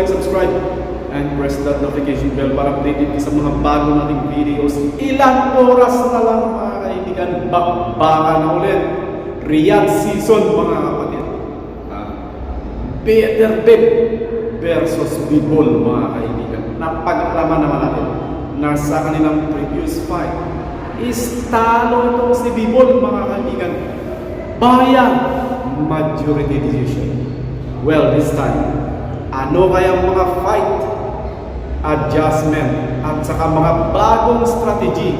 subscribe and press that notification bell para updated ka sa mga bago nating videos. Ilang oras na lang mga kaibigan, bakbaka na ulit. Riyadh season mga kapatid. Peter Bib versus Bivol mga kaibigan. Napag-alaman naman natin na sa kanilang previous fight is talo ito si Bivol mga kaibigan. Via majority decision. Well, this time, ano kaya mga fight adjustment at saka mga bagong strategy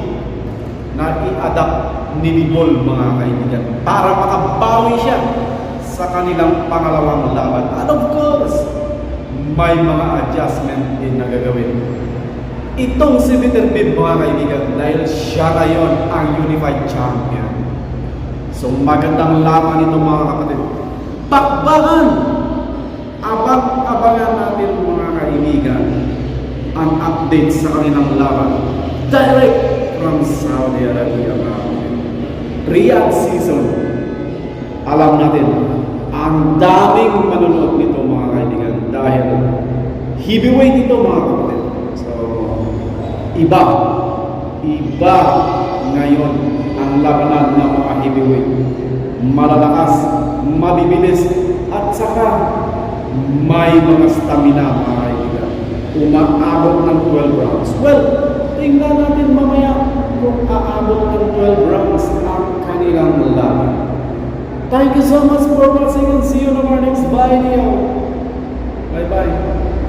na i-adapt ni Bivol mga kaibigan para makabawi siya sa kanilang pangalawang laban. And of course, may mga adjustment din na gagawin itong si Peter Bib mga kaibigan dahil siya ngayon ang unified champion. So magandang laban ito mga kapatid. Bakbakan! Abang-abangan natin mga kaibigan ang update sa kanilang laban direct from Saudi Arabia. Riyadh season. Alam natin, ang daming manonood nito mga kaibigan dahil heavyweight ito mga kapatid. So, iba ngayon ang labanan ng mga heavyweight. Malalakas, mabibilis, at saka may mga stamina mga kaibigan. Umaabot ng 12 rounds. Well, tingnan natin mamaya kung aabot ng 12 rounds ang kanilang laban. Thank you so much for watching and see you on our next video. Bye-bye.